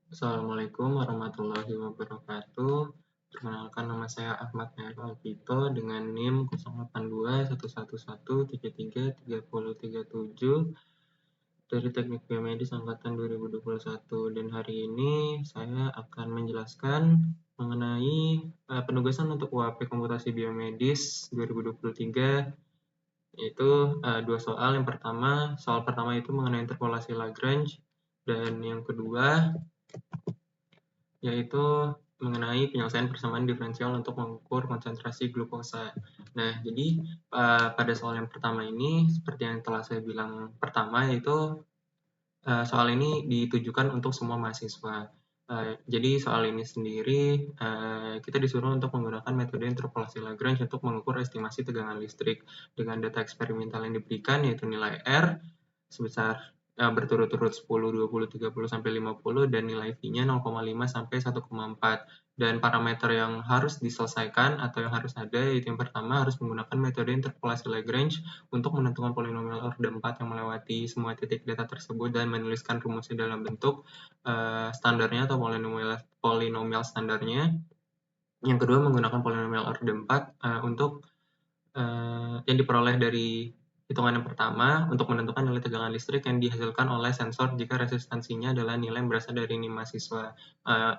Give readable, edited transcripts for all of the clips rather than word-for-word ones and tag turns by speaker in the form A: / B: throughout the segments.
A: Assalamualaikum warahmatullahi wabarakatuh. Perkenalkan, nama saya Ahmad Nair Alvito dengan NIM 082111333037 dari Teknik Biomedis Angkatan 2021. Dan hari ini saya akan menjelaskan mengenai penugasan untuk UAP Komputasi Biomedis 2023, yaitu dua soal. Soal pertama itu mengenai interpolasi Lagrange, dan yang kedua yaitu mengenai penyelesaian persamaan diferensial untuk mengukur konsentrasi glukosa. Nah, jadi pada soal yang pertama ini, seperti yang telah saya bilang pertama, yaitu soal ini ditujukan untuk semua mahasiswa. Jadi soal ini sendiri kita disuruh untuk menggunakan metode interpolasi Lagrange untuk mengukur estimasi tegangan listrik dengan data eksperimental yang diberikan, yaitu nilai R sebesar berturut-turut 10, 20, 30, sampai 50, dan nilai V-nya 0,5 sampai 1,4. Dan parameter yang harus diselesaikan atau yang harus ada, yaitu yang pertama harus menggunakan metode interpolasi Lagrange untuk menentukan polinomial orde 4 yang melewati semua titik data tersebut dan menuliskan rumusnya dalam bentuk standarnya atau polinomial standarnya. Yang kedua, menggunakan polinomial orde 4 untuk yang diperoleh dari hitungan yang pertama untuk menentukan nilai tegangan listrik yang dihasilkan oleh sensor jika resistansinya adalah nilai yang berasal dari NIM mahasiswa.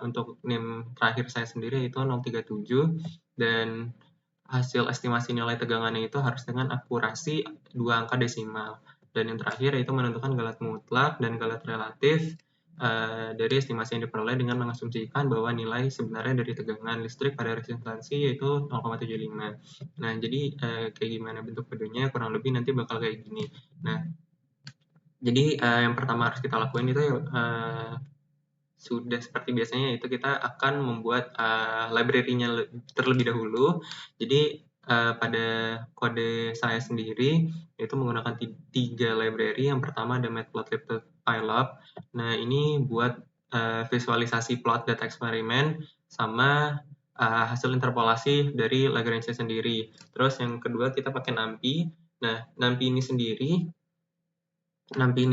A: Untuk NIM terakhir saya sendiri itu 037, dan hasil estimasi nilai tegangannya itu harus dengan akurasi 2 angka desimal. Dan yang terakhir yaitu menentukan galat mutlak dan galat relatif dari estimasi yang diperoleh dengan mengasumsikan bahwa nilai sebenarnya dari tegangan listrik pada resistansi yaitu 0,75. Nah, jadi kayak gimana bentuk videonya, kurang lebih nanti bakal kayak gini. Nah, jadi yang pertama harus kita lakuin itu sudah seperti biasanya, yaitu kita akan membuat library-nya terlebih dahulu. Jadi pada kode saya sendiri itu menggunakan 3 library. Yang pertama ada matplotlib.pylab. Nah, ini buat visualisasi plot data eksperimen sama hasil interpolasi dari Lagrange sendiri. Terus yang kedua kita pakai NumPy. Nah, NumPy ini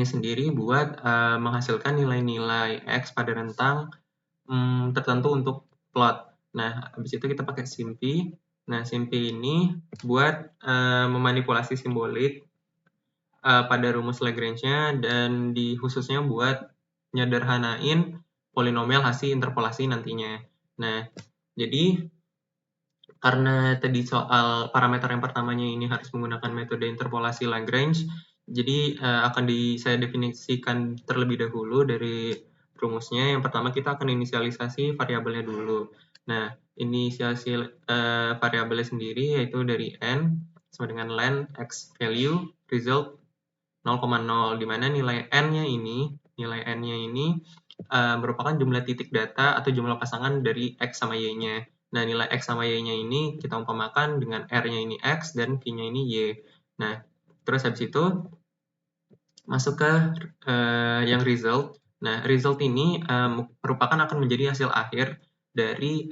A: sendiri buat menghasilkan nilai-nilai X pada rentang tertentu untuk plot. Nah, habis itu kita pakai SIMPy. Nah, SIMPy ini buat memanipulasi simbolik pada rumus Lagrange-nya, dan khususnya buat nyederhanain polinomial hasil interpolasi nantinya. Nah, jadi karena tadi soal parameter yang pertamanya ini harus menggunakan metode interpolasi Lagrange, jadi akan saya definisikan terlebih dahulu dari rumusnya. Yang pertama kita akan inisialisasi variabelnya dulu. Nah, inisiasi variabelnya sendiri yaitu dari n sama dengan len x value result 0,0, di mana nilai n-nya ini merupakan jumlah titik data atau jumlah pasangan dari x sama y-nya. Nah, nilai x sama y-nya ini kita umpamakan dengan r-nya ini x dan v-nya ini y. Nah, terus habis itu masuk ke yang result. Nah, result ini merupakan akan menjadi hasil akhir dari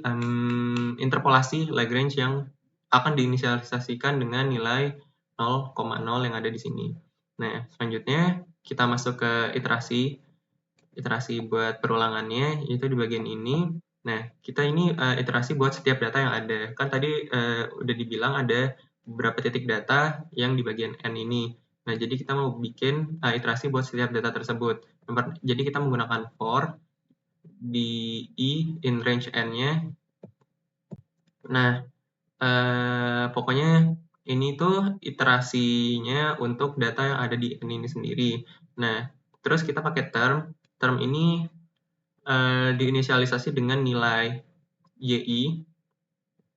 A: interpolasi Lagrange yang akan diinisialisasikan dengan nilai 0,0 yang ada di sini. Nah, selanjutnya kita masuk ke iterasi buat perulangannya, yaitu di bagian ini. Nah, kita ini iterasi buat setiap data yang ada. Kan tadi udah dibilang ada beberapa titik data yang di bagian N ini. Nah, jadi kita mau bikin iterasi buat setiap data tersebut. Jadi kita menggunakan for di in range N-nya. Nah, pokoknya ini tuh iterasinya untuk data yang ada di N ini sendiri. Nah, terus kita pakai term ini diinisialisasi dengan nilai yi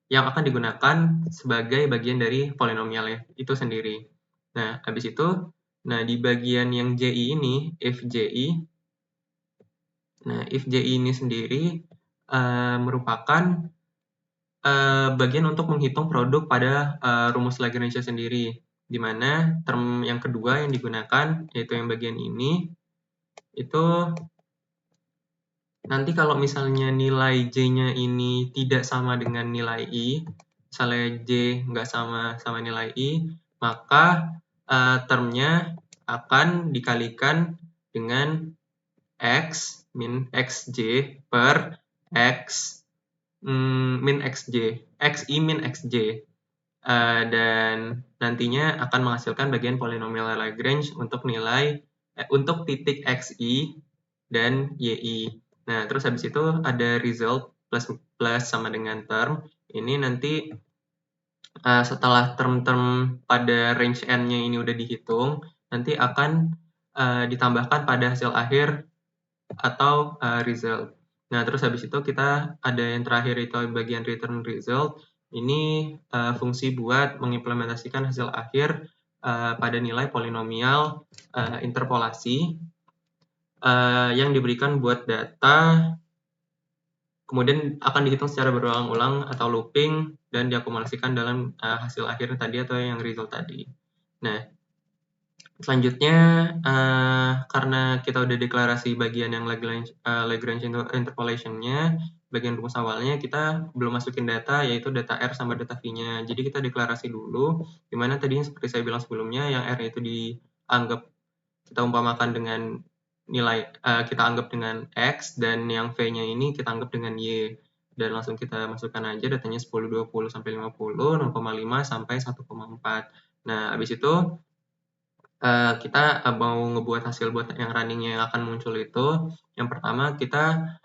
A: yang akan digunakan sebagai bagian dari polinomialnya itu sendiri. Nah, habis itu, di bagian yang ji ini, if ji ini sendiri merupakan bagian untuk menghitung produk pada rumus Lagrange sendiri, di mana term yang kedua yang digunakan, yaitu yang bagian ini, itu nanti kalau misalnya nilai J-nya ini tidak sama dengan nilai I, misalnya J nggak sama nilai I, maka termnya akan dikalikan dengan X min xj per x min xj, xi min xj. Dan nantinya akan menghasilkan bagian polinomial Lagrange untuk nilai untuk titik xi dan yi. Nah, terus habis itu ada result plus sama dengan term. Ini nanti setelah term-term pada range n-nya ini udah dihitung, nanti akan ditambahkan pada hasil akhir atau result. Nah, terus habis itu kita ada yang terakhir itu bagian return result. Ini fungsi buat mengimplementasikan hasil akhir pada nilai polinomial interpolasi yang diberikan buat data, kemudian akan dihitung secara berulang-ulang atau looping dan diakumulasikan dalam hasil akhir tadi atau yang result tadi. Nah, selanjutnya karena kita udah deklarasi bagian yang Lagrange interpolation-nya, bagian rumus awalnya kita belum masukin data, yaitu data R sama data V-nya. Jadi kita deklarasi dulu, dimana tadinya seperti saya bilang sebelumnya, yang R itu dianggap kita umpamakan dengan nilai, kita anggap dengan X, dan yang V-nya ini kita anggap dengan Y. Dan langsung kita masukkan aja datanya 10, 20, sampai 50, 0,5, sampai 1,4. Nah, habis itu kita mau ngebuat hasil buat yang runningnya yang akan muncul itu, yang pertama kita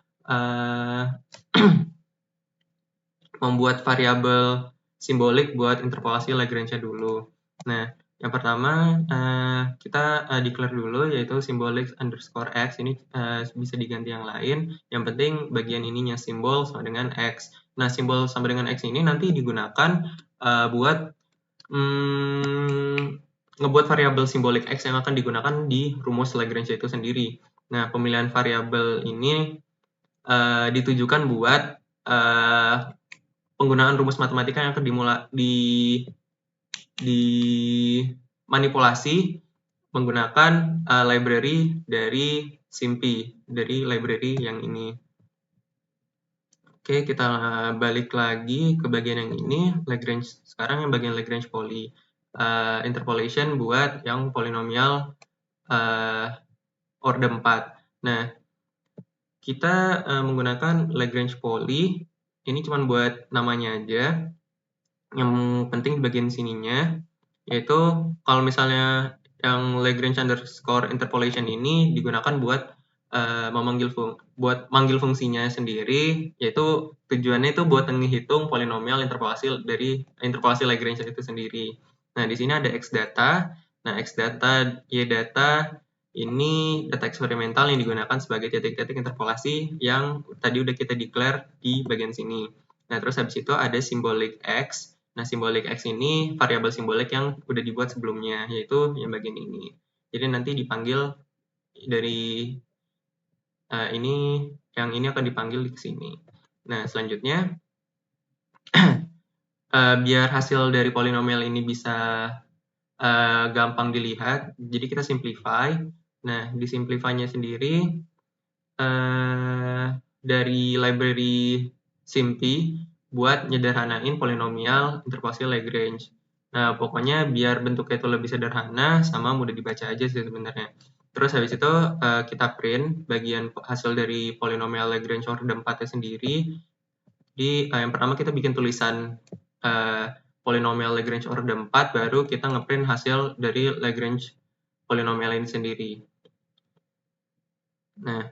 A: membuat variabel simbolik buat interpolasi Lagrange dulu. Nah, yang pertama kita declare dulu, yaitu symbolic underscore x. Ini bisa diganti yang lain. Yang penting bagian ininya simbol sama dengan x. Nah, simbol sama dengan x ini nanti digunakan buat ngebuat variabel simbolik x yang akan digunakan di rumus Lagrange itu sendiri. Nah, pemilihan variabel ini ditujukan buat penggunaan rumus matematika yang akan dimanipulasi menggunakan library dari SIMPy, dari library yang ini. Oke, kita balik lagi ke bagian yang ini, Lagrange. Sekarang yang bagian Lagrange poly. Interpolation buat yang polinomial order 4. Nah, kita menggunakan Lagrange poly. Ini cuma buat namanya aja. Yang penting di bagian sininya, yaitu kalau misalnya yang Lagrange underscore interpolation ini digunakan buat manggil fungsinya sendiri, yaitu tujuannya itu buat menghitung polinomial interpolasi dari interpolasi Lagrange itu sendiri. Nah, di sini ada x data. Nah, x data, y data, ini data eksperimental yang digunakan sebagai titik-titik interpolasi yang tadi udah kita declare di bagian sini. Nah, terus habis itu ada symbolic x. Nah, symbolic x ini variabel simbolik yang udah dibuat sebelumnya, yaitu yang bagian ini. Jadi nanti dipanggil dari yang ini akan dipanggil di sini. Nah, selanjutnya biar hasil dari polinomial ini bisa gampang dilihat, jadi kita simplify. Nah, di simplify-nya sendiri dari library SIMPy buat nyederhanain polinomial interpolasi Lagrange. Nah, pokoknya biar bentuknya itu lebih sederhana sama mudah dibaca aja sih sebenarnya. Terus habis itu kita print bagian hasil dari polinomial Lagrange order 4-nya sendiri. Yang pertama kita bikin tulisan polinomial Lagrange order 4, baru kita ngeprint hasil dari Lagrange polinomial ini sendiri. Nah,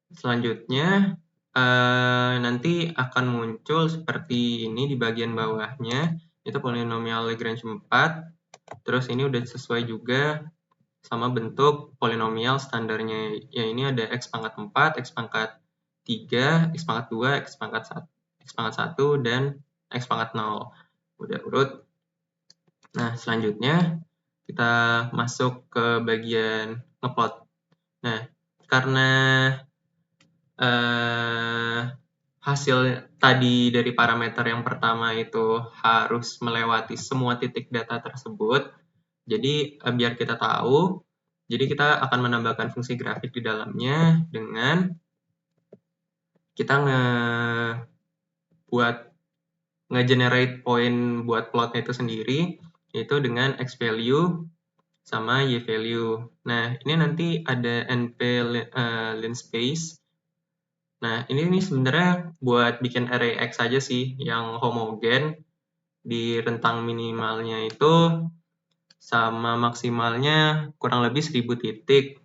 A: selanjutnya nanti akan muncul seperti ini di bagian bawahnya, itu polinomial Lagrange 4. Terus ini udah sesuai juga sama bentuk polinomial standarnya. Ya, ini ada x pangkat 4, x pangkat 3, x pangkat 2, x pangkat 1, dan x pangkat 0. Udah urut. Nah, selanjutnya kita masuk ke bagian ngeplot. Nah, karena hasil tadi dari parameter yang pertama itu harus melewati semua titik data tersebut, jadi biar kita tahu, jadi kita akan menambahkan fungsi grafik di dalamnya dengan kita nge-generate point buat plotnya itu sendiri, yaitu dengan x value sama y value. Nah, ini nanti ada np linspace Nah, ini sebenarnya buat bikin array X aja sih yang homogen di rentang minimalnya itu sama maksimalnya kurang lebih 1000 titik.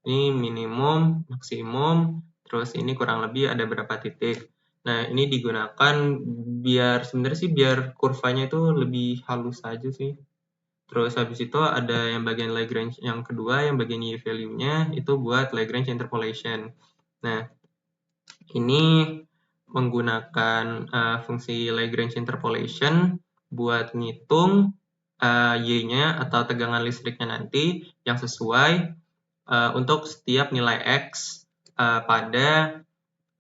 A: Ini minimum, maksimum, terus ini kurang lebih ada berapa titik. Nah, ini digunakan biar sebenarnya sih biar kurvanya itu lebih halus aja sih. Terus habis itu ada yang bagian Lagrange yang kedua, yang bagian Y value-nya itu buat Lagrange interpolation. Nah, ini menggunakan fungsi Lagrange interpolation buat ngitung Y-nya atau tegangan listriknya nanti yang sesuai untuk setiap nilai X pada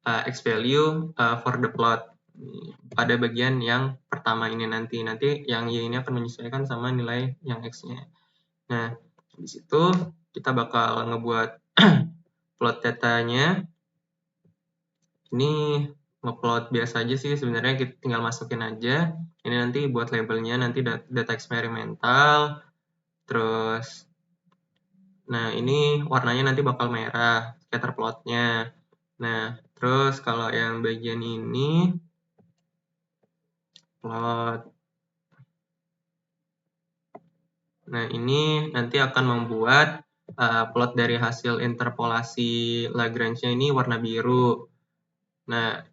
A: X value for the plot. Pada bagian yang pertama ini nanti yang Y ini akan menyesuaikan sama nilai yang X-nya. Nah, di situ kita bakal ngebuat plot datanya. Ini ngeplot biasa aja sih sebenarnya, kita tinggal masukin aja. Ini nanti buat labelnya nanti data eksperimental. Terus nah ini warnanya nanti bakal merah scatter plotnya. Nah, terus kalau yang bagian ini plot. Nah, ini nanti akan membuat plot dari hasil interpolasi Lagrange-nya ini warna biru. Nah,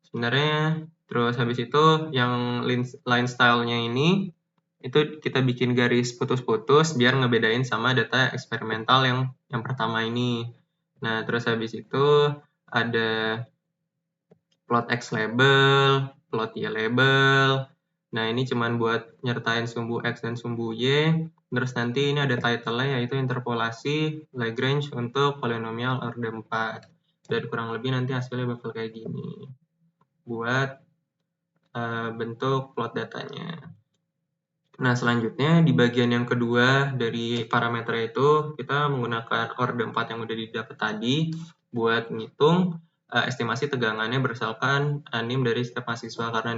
A: sebenarnya terus habis itu yang line style-nya ini itu kita bikin garis putus-putus biar ngebedain sama data eksperimental yang pertama ini. Nah, terus habis itu ada plot X label, plot Y label. Nah, ini cuman buat nyertain sumbu X dan sumbu Y. Terus nanti ini ada title-nya yaitu interpolasi Lagrange untuk polinomial order 4. Dan kurang lebih nanti hasilnya bakal kayak gini. Buat bentuk plot datanya. Nah, selanjutnya di bagian yang kedua dari parameter itu, kita menggunakan order 4 yang udah didapat tadi buat ngitung estimasi tegangannya berdasarkan NIM dari setiap mahasiswa. Karena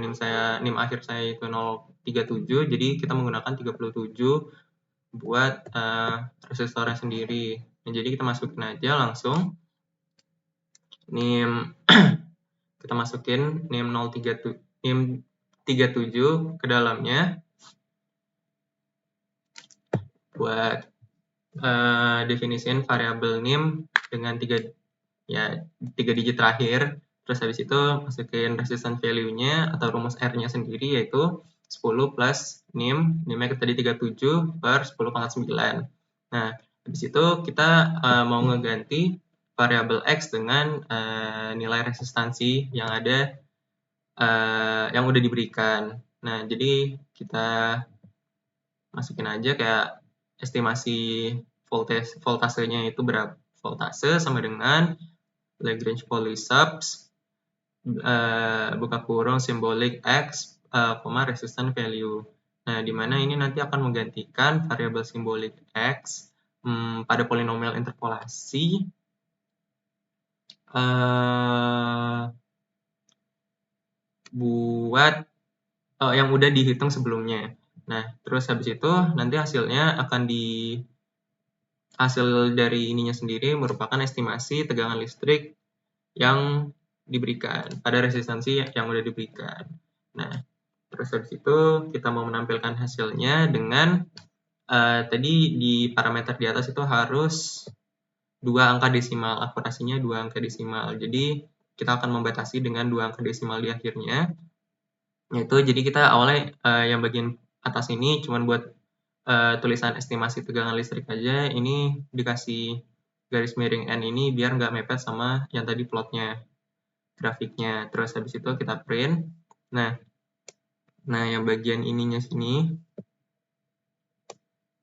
A: NIM akhir saya itu 0,37, jadi kita menggunakan 37 buat resistornya sendiri. Nah, jadi kita masukin aja langsung NIM kita masukin NIM 037 NIM 37 ke dalamnya buat definisiin variabel NIM dengan 3 digit terakhir. Terus habis itu masukin resistance value-nya atau rumus R-nya sendiri yaitu 10 plus NIM-nya tadi 37 per 10 pangkat 9. Nah, habis itu kita mau ngeganti variabel X dengan nilai resistansi yang ada yang udah diberikan. Nah, jadi kita masukin aja kayak estimasi voltasenya itu berapa, voltase sama dengan Lagrange polysubs buka kurung simbolik X, resistance value. Nah, di mana ini nanti akan menggantikan variabel simbolik X pada polinomial interpolasi buat yang udah dihitung sebelumnya. Nah, terus habis itu nanti hasilnya akan hasil dari ininya sendiri merupakan estimasi tegangan listrik yang diberikan pada resistansi yang udah diberikan. Nah, terus habis itu kita mau menampilkan hasilnya dengan tadi di parameter di atas itu harus 2 angka desimal, akurasinya 2 angka desimal. Jadi kita akan membatasi dengan 2 angka desimal di akhirnya. Yaitu jadi kita awalnya yang bagian atas ini cuma buat tulisan estimasi tegangan listrik aja, ini dikasih garis miring N ini biar nggak mepet sama yang tadi plotnya, grafiknya. Terus habis itu kita print. Nah yang bagian ininya sini,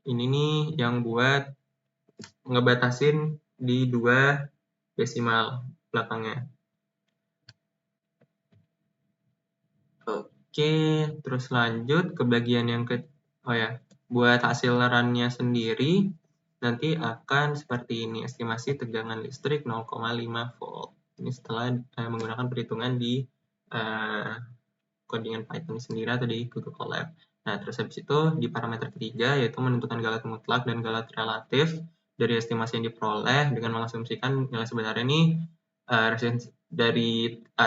A: ini nih yang buat ngebatasin di 2 desimal belakangnya. Oke, terus lanjut ke bagian yang buat hasil run-nya sendiri nanti akan seperti ini, estimasi tegangan listrik 0,5 volt. Ini setelah menggunakan perhitungan di codingan Python sendiri atau di Google Colab. Nah, terus habis itu di parameter ketiga yaitu menentukan galat mutlak dan galat relatif dari estimasi yang diperoleh dengan mengasumsikan nilai sebenarnya ini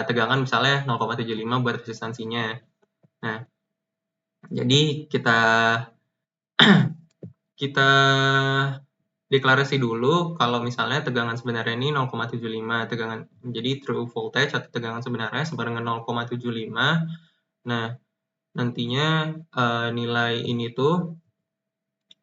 A: tegangan misalnya 0,75 buat resistansinya. Nah, jadi kita deklarasi dulu kalau misalnya tegangan sebenarnya ini 0,75 tegangan, jadi true voltage atau tegangan sebenarnya sama dengan 0,75. Nah, nantinya nilai ini tuh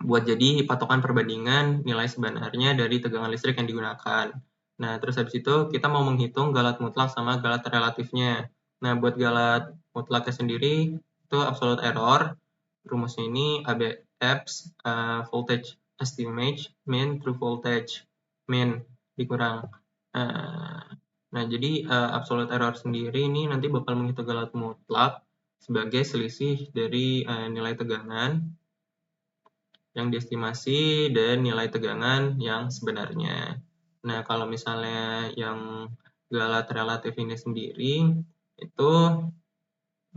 A: buat jadi patokan perbandingan nilai sebenarnya dari tegangan listrik yang digunakan. Nah, terus habis itu kita mau menghitung galat mutlak sama galat relatifnya. Nah, buat galat mutlaknya sendiri itu absolute error. Rumusnya ini ABEPS voltage estimate mean true voltage mean dikurang. Nah, jadi absolute error sendiri ini nanti bakal menghitung galat mutlak sebagai selisih dari nilai tegangan yang diestimasi dan nilai tegangan yang sebenarnya. Nah, kalau misalnya yang galat relatif ini sendiri, itu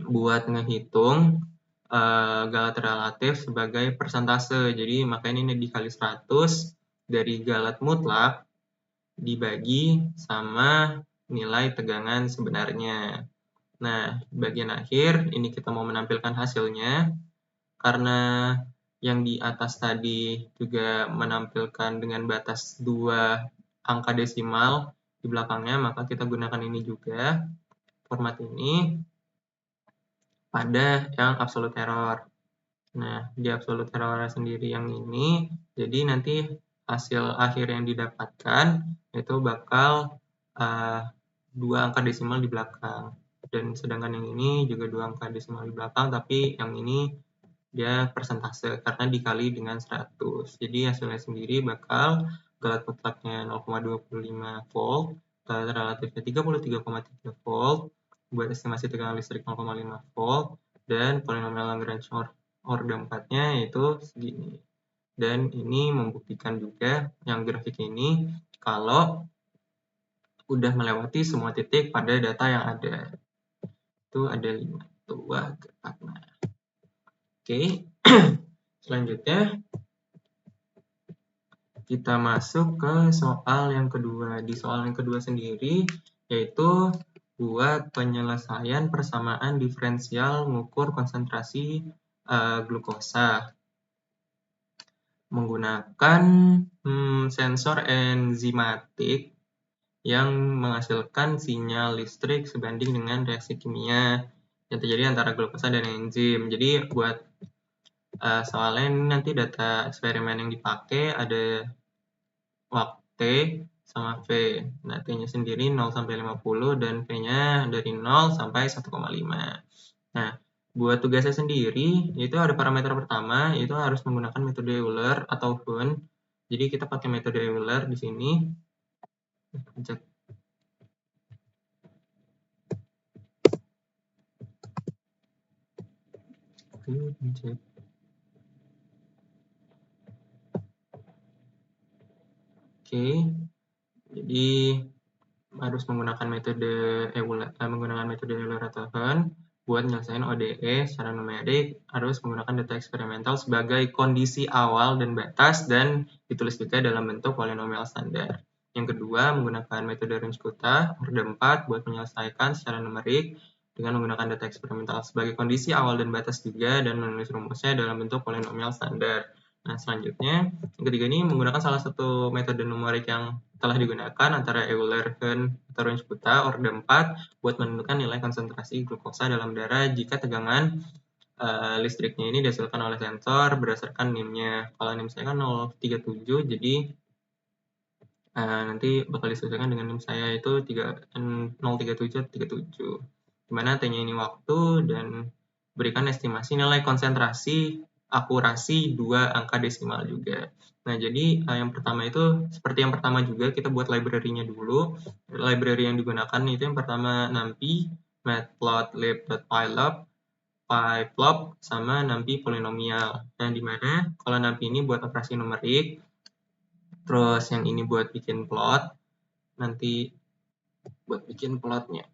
A: buat ngehitung galat relatif sebagai persentase. Jadi, makanya ini dikali 100 dari galat mutlak dibagi sama nilai tegangan sebenarnya. Nah, bagian akhir, ini kita mau menampilkan hasilnya. Karena yang di atas tadi juga menampilkan dengan batas 2 angka desimal di belakangnya, maka kita gunakan ini juga, format ini, pada yang absolute error. Nah, di absolute error sendiri yang ini, jadi nanti hasil akhir yang didapatkan itu bakal 2 angka desimal di belakang. Dan sedangkan yang ini juga 2 angka desimal di belakang, tapi yang ini dia persentase karena dikali dengan 100. Jadi hasilnya sendiri bakal galat mutlaknya 0,25 volt, galat relatifnya 33,3 volt, buat estimasi tegangan listrik 0,5 volt, dan polinomial Lagrange order 4-nya yaitu segini. Dan ini membuktikan juga yang grafik ini kalau udah melewati semua titik pada data yang ada. Itu ada 5 tuh, Oke. Selanjutnya kita masuk ke soal yang kedua. Di soal yang kedua sendiri yaitu buat penyelesaian persamaan diferensial mengukur konsentrasi glukosa menggunakan sensor enzimatik yang menghasilkan sinyal listrik sebanding dengan reaksi kimia yang terjadi antara glukosa dan enzim. Jadi buat soalnya ini nanti data eksperimen yang dipakai ada T sama V. Nah, T-nya sendiri 0 sampai 50 dan V-nya dari 0 sampai 1,5. Nah, buat tugasnya sendiri, itu ada parameter pertama, itu harus menggunakan metode Euler atau Hund. Jadi kita pakai metode Euler di sini. Oke, jadi harus menggunakan metode Euler atau Hund buat nyelesain ODE secara numerik, harus menggunakan data eksperimental sebagai kondisi awal dan batas dan ditulis juga dalam bentuk polinomial standar. Yang kedua, menggunakan metode Runge-Kutta order 4 buat menyelesaikan secara numerik dengan menggunakan data eksperimental sebagai kondisi awal dan batas juga dan menulis rumusnya dalam bentuk polinomial standar. Nah, selanjutnya, yang ketiga ini menggunakan salah satu metode numerik yang telah digunakan antara Euler, Hund, atau Runge-Kutta order 4 buat menentukan nilai konsentrasi glukosa dalam darah jika tegangan listriknya ini dihasilkan oleh sensor berdasarkan NIM-nya. Kalau NIM saya kan 0,37, jadi nanti bakal disesuaikan dengan NIM saya itu 0,3737. Dimana T-nya ini waktu dan berikan estimasi nilai konsentrasi akurasi 2 angka desimal juga. Nah, jadi yang pertama itu seperti yang pertama juga kita buat library-nya dulu. Library yang digunakan itu yang pertama NumPy, matplotlib.pylab, pyplop, sama NumPy polinomial. Nah, dimana kalau NumPy ini buat operasi numerik, terus yang ini buat bikin plot, nanti buat bikin plotnya.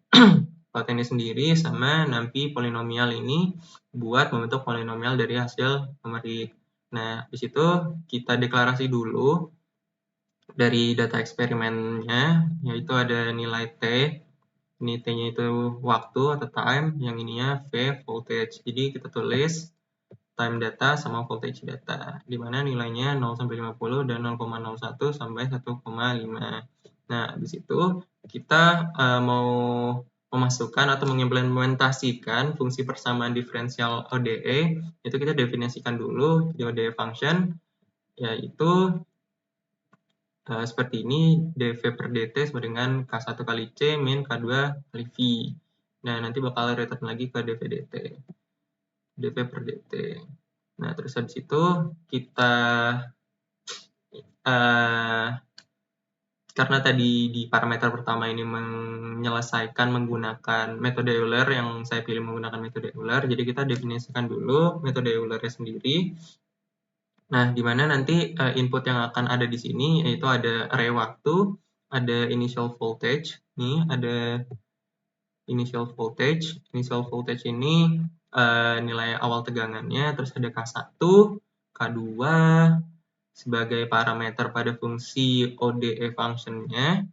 A: Plot ini sendiri sama NumPy polinomial ini buat membentuk polinomial dari hasil numerik. Nah, di situ kita deklarasi dulu dari data eksperimennya, yaitu ada nilai T. Ini T-nya itu waktu atau time, yang ininya V, voltage. Jadi kita tulis time data sama voltage data, di mana nilainya 0 sampai 50 dan 0,01 sampai 1,5. Nah, habis itu kita mau memasukkan atau mengimplementasikan fungsi persamaan diferensial ODE, itu kita definisikan dulu di ODE function, yaitu seperti ini, dV per dt sama dengan K1 kali C min K2 kali V. Nah, nanti bakal return lagi ke dV dt. dV per dt. Nah, terus habis itu kita karena tadi di parameter pertama ini menyelesaikan menggunakan metode Euler, yang saya pilih menggunakan metode Euler, jadi kita definisikan dulu metode Eulernya sendiri. Nah, di mana nanti input yang akan ada di sini yaitu ada array waktu, ada initial voltage. Nih, ada initial voltage. Initial voltage ini nilai awal tegangannya, terus ada K1, K2 sebagai parameter pada fungsi ODE function-nya.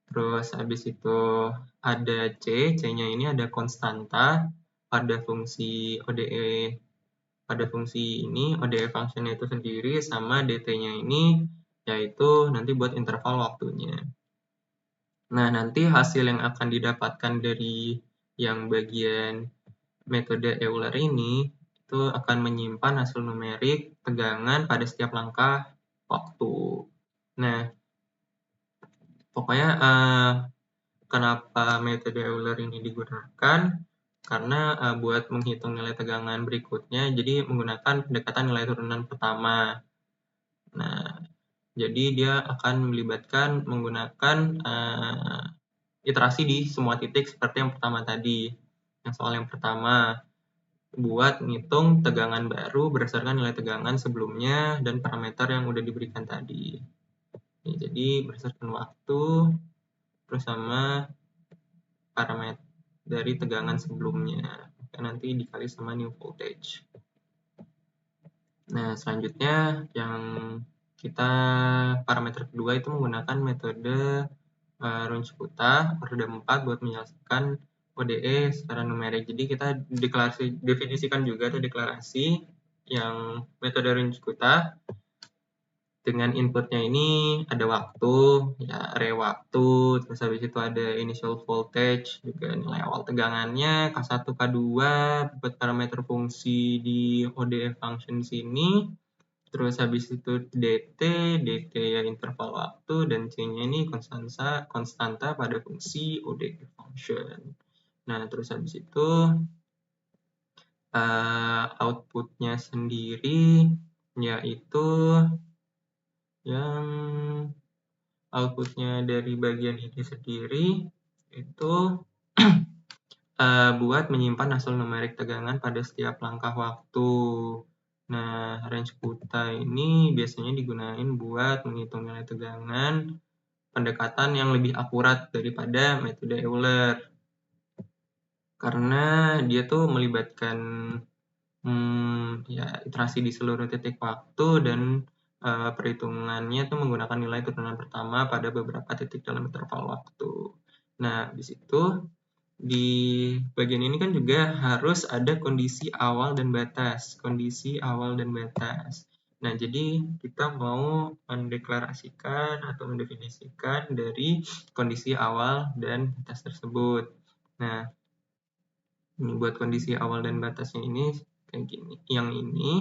A: Terus habis itu ada C, C-nya ini ada konstanta pada fungsi ODE. Pada fungsi ini, ODE function-nya itu sendiri sama dt-nya ini, yaitu nanti buat interval waktunya. Nah, nanti hasil yang akan didapatkan dari yang bagian metode Euler ini, itu akan menyimpan hasil numerik tegangan pada setiap langkah waktu. Nah, pokoknya kenapa metode Euler ini digunakan? Karena buat menghitung nilai tegangan berikutnya, jadi menggunakan pendekatan nilai turunan pertama. Nah, jadi dia akan melibatkan menggunakan iterasi di semua titik seperti yang pertama tadi. Yang soal yang pertama, buat menghitung tegangan baru berdasarkan nilai tegangan sebelumnya dan parameter yang udah diberikan tadi. Jadi berdasarkan waktu, terus sama parameter dari tegangan sebelumnya, nanti dikali sama new voltage. Nah, selanjutnya yang kita parameter kedua itu menggunakan metode Runge-Kutta roda 4 buat menyelesaikan ODE secara numerik. Jadi kita definisikan juga atau deklarasi yang metode Runge-Kutta. Dengan inputnya ini ada waktu, ya array waktu, terus habis itu ada initial voltage, juga nilai awal tegangannya, K1, K2, buat parameter fungsi di ODE function sini, terus habis itu dt, dt ya interval waktu, dan c-nya ini konstanta pada fungsi ODE function. Nah, terus habis itu outputnya sendiri, yaitu yang outputnya dari bagian ini sendiri itu buat menyimpan hasil numerik tegangan pada setiap langkah waktu. Nah, Runge-Kutta ini biasanya digunakan buat menghitung nilai tegangan pendekatan yang lebih akurat daripada metode Euler. Karena dia tuh melibatkan ya iterasi di seluruh titik waktu dan perhitungannya itu menggunakan nilai turunan pertama pada beberapa titik dalam interval waktu. Nah, di situ di bagian ini kan juga harus ada kondisi awal dan batas. Kondisi awal dan batas. Nah, jadi kita mau mendeklarasikan atau mendefinisikan dari kondisi awal dan batas tersebut. Nah, ini buat kondisi awal dan batasnya ini kayak gini. Yang ini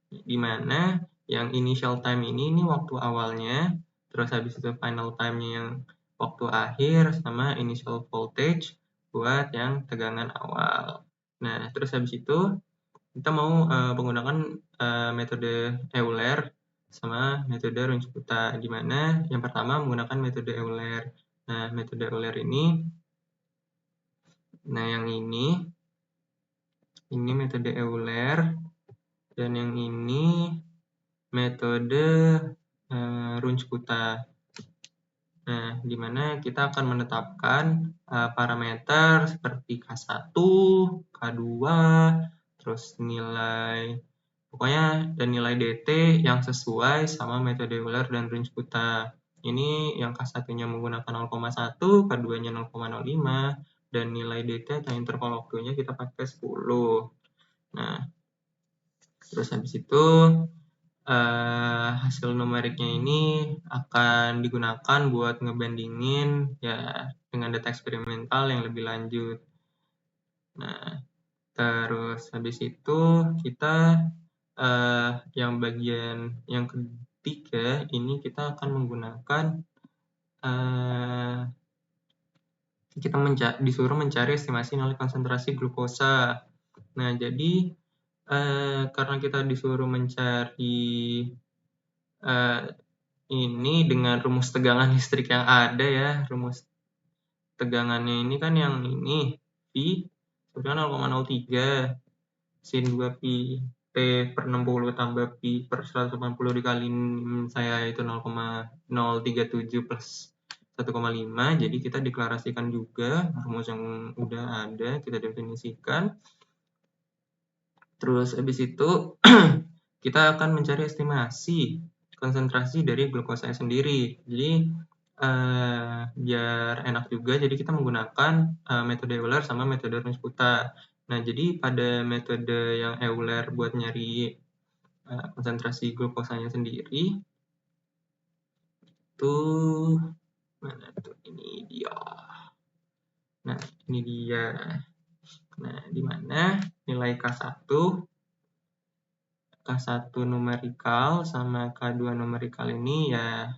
A: di mana yang initial time ini waktu awalnya, terus habis itu final time-nya yang waktu akhir, sama initial voltage buat yang tegangan awal. Nah, terus habis itu kita mau menggunakan metode Euler sama metode Runge-Kutta, di mana yang pertama menggunakan metode Euler. Nah, metode Euler ini, nah yang ini metode Euler, dan yang ini metode Runge-Kutta. Nah, di mana kita akan menetapkan parameter seperti K1, K2, terus nilai, pokoknya dan nilai dt yang sesuai sama metode Euler dan Runge-Kutta. Ini yang K1-nya menggunakan 0,1, K2-nya 0,05, dan nilai DT atau interval waktunya kita pakai 10. Nah, terus habis itu hasil numeriknya ini akan digunakan buat ngebandingin ya dengan data eksperimental yang lebih lanjut. Nah, terus habis itu kita yang bagian yang ketiga ini kita akan menggunakan kita disuruh mencari estimasi nilai konsentrasi glukosa. Nah, jadi karena kita disuruh mencari ini dengan rumus tegangan listrik yang ada ya, rumus tegangannya ini kan yang ini V sebenarnya 0,03 sin 2 pi T per 60 tambah pi per 180 dikali saya itu 0,037 plus 1,5. Jadi kita deklarasikan juga rumus yang udah ada, kita definisikan. Terus habis itu kita akan mencari estimasi konsentrasi dari glukosanya sendiri. Jadi biar enak juga, jadi kita menggunakan metode Euler sama metode Runge-Kutta. Nah, jadi pada metode yang Euler buat nyari konsentrasi glukosanya sendiri, itu mana tuh? Ini dia. Nah, ini dia. Nah, di mana nilai K1 numerikal sama K2 numerikal ini ya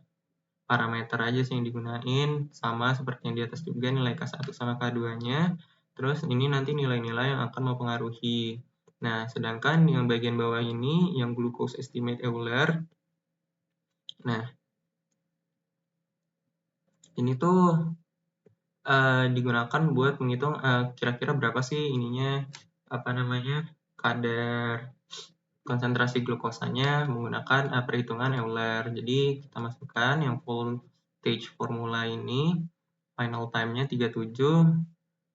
A: parameter aja sih yang digunain, sama seperti yang di atas juga nilai K1 sama K2-nya. Terus ini nanti nilai-nilai yang akan mempengaruhi. Nah, sedangkan yang bagian bawah ini yang glucose estimate Euler. Nah, ini tuh digunakan buat menghitung kira-kira berapa sih ininya kadar konsentrasi glukosanya menggunakan perhitungan Euler. Jadi kita masukkan yang voltage formula ini, final time-nya 37,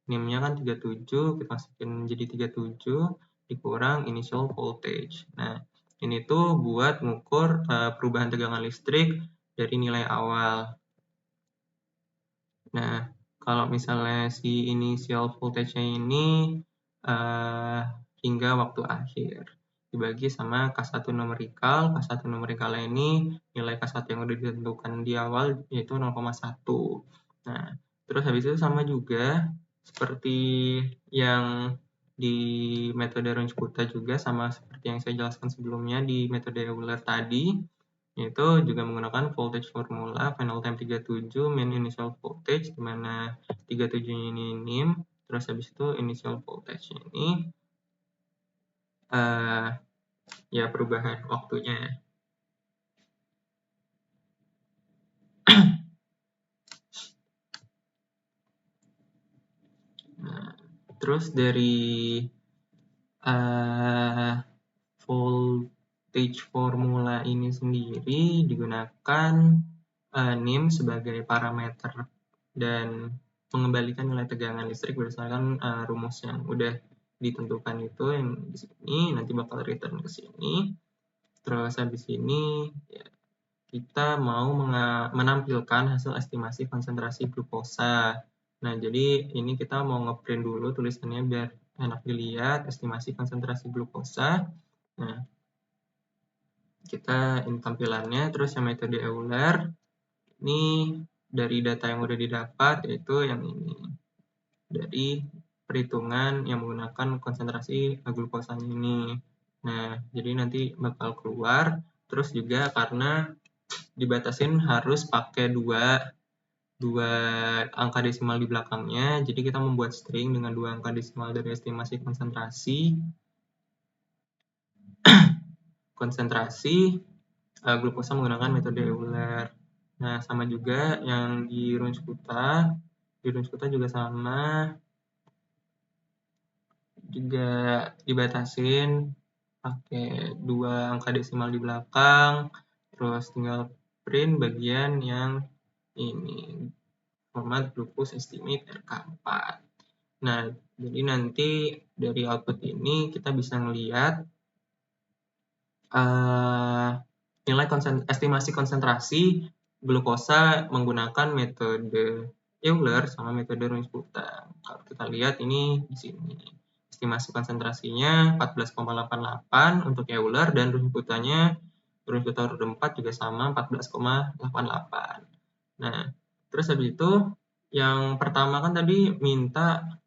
A: NIM-nya kan 37, kita masukin jadi 37 dikurang initial voltage. Nah, ini tuh buat mengukur perubahan tegangan listrik dari nilai awal. Nah, kalau misalnya si initial voltage-nya ini hingga waktu akhir dibagi sama K1 numerikal. K1 numerikal ini nilai K1 yang udah ditentukan di awal yaitu 0,1. Nah, terus habis itu sama juga seperti yang di metode Runge-Kutta juga, sama seperti yang saya jelaskan sebelumnya di metode Euler tadi, yaitu juga menggunakan voltage formula final time 37 mean initial voltage, di mana 37-nya ini NIM, terus habis itu initial voltage ini ya perubahan waktunya. Nah, terus dari voltage formula ini sendiri digunakan NIM sebagai parameter dan mengembalikan nilai tegangan listrik berdasarkan rumus yang udah ditentukan itu yang di sini, nanti bakal return ke sini. Terus habis ini ya, kita mau menampilkan hasil estimasi konsentrasi glukosa. Nah, jadi ini kita mau ngeprint dulu tulisannya biar enak dilihat, estimasi konsentrasi glukosa. Nah, kita ini tampilannya, terus yang metode Euler, ini dari data yang udah didapat, yaitu yang ini. Dari perhitungan yang menggunakan konsentrasi glukosanya ini. Nah, jadi nanti bakal keluar, terus juga karena dibatasin harus pakai dua angka desimal di belakangnya, jadi kita membuat string dengan 2 angka desimal dari estimasi konsentrasi glukosa menggunakan metode Euler. Nah, sama juga yang di Runge-Kutta. Di Runge-Kutta juga sama, juga dibatasin pakai 2 angka desimal di belakang, terus tinggal print bagian yang ini, format glucose estimate RK4. Nah, jadi nanti dari output ini kita bisa melihat nilai estimasi konsentrasi glukosa menggunakan metode Euler sama metode Runge-Kutta. Kalau kita lihat ini di sini. Estimasi konsentrasinya 14,88 untuk Euler dan Runge-Kuttanya Runge-Kutta roda 4 juga sama 14,88. Nah, terus habis itu yang pertama kan tadi minta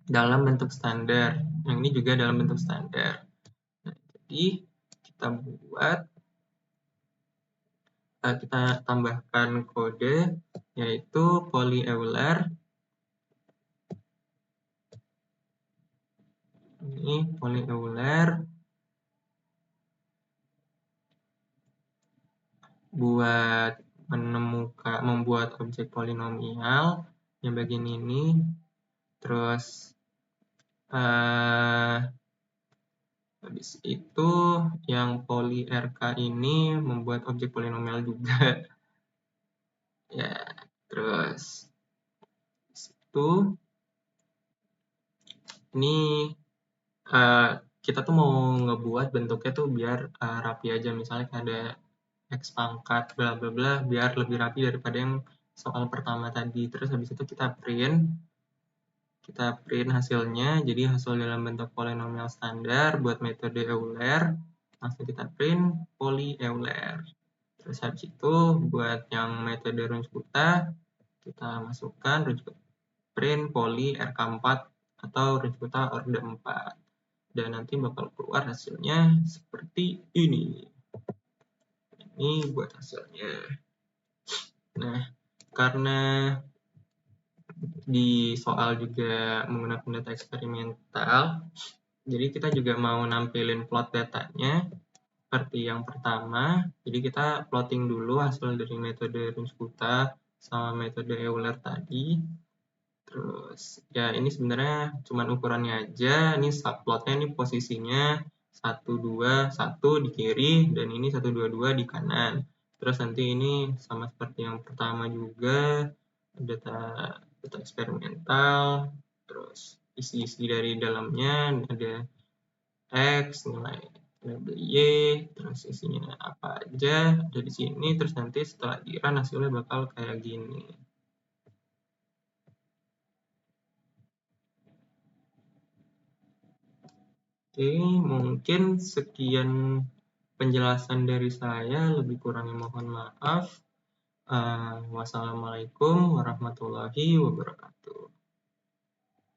A: dalam bentuk standar. Yang ini juga dalam bentuk standar. Nah, jadi kita tambahkan kode yaitu polyeuler. Ini polyeuler buat membuat objek polinomial yang bagian ini. Terus habis itu yang poly RK ini membuat objek polinomial juga. Ya, terus itu ini kita tuh mau ngebuat bentuknya tuh biar rapi aja, misalnya ada X pangkat bla bla bla biar lebih rapi daripada yang soal pertama tadi. Terus habis itu kita print hasilnya, jadi hasil dalam bentuk polinomial standar buat metode Euler, langsung kita print polyeuler. Terus habis itu buat yang metode Runge-Kutta kita masukkan print poly RK4 atau Runge-Kutta orde 4, dan nanti bakal keluar hasilnya seperti ini. Ini buat hasilnya. Nah, karena di soal juga menggunakan data eksperimental, jadi kita juga mau nampilin plot datanya seperti yang pertama. Jadi kita plotting dulu hasil dari metode Runge-Kutta sama metode Euler tadi. Terus ya ini sebenarnya cuma ukurannya aja. Ini subplotnya, ini posisinya 1, 2, 1 di kiri dan ini 1, 2, 2 di kanan. Terus nanti ini sama seperti yang pertama juga, data eksperimental, terus isi-isi dari dalamnya ada X, nilai Y, terus isinya apa aja ada di sini. Terus nanti setelah di run hasilnya bakal kayak gini. Oke, mungkin sekian penjelasan dari saya, lebih kurangnya mohon maaf. Wassalamualaikum warahmatullahi wabarakatuh.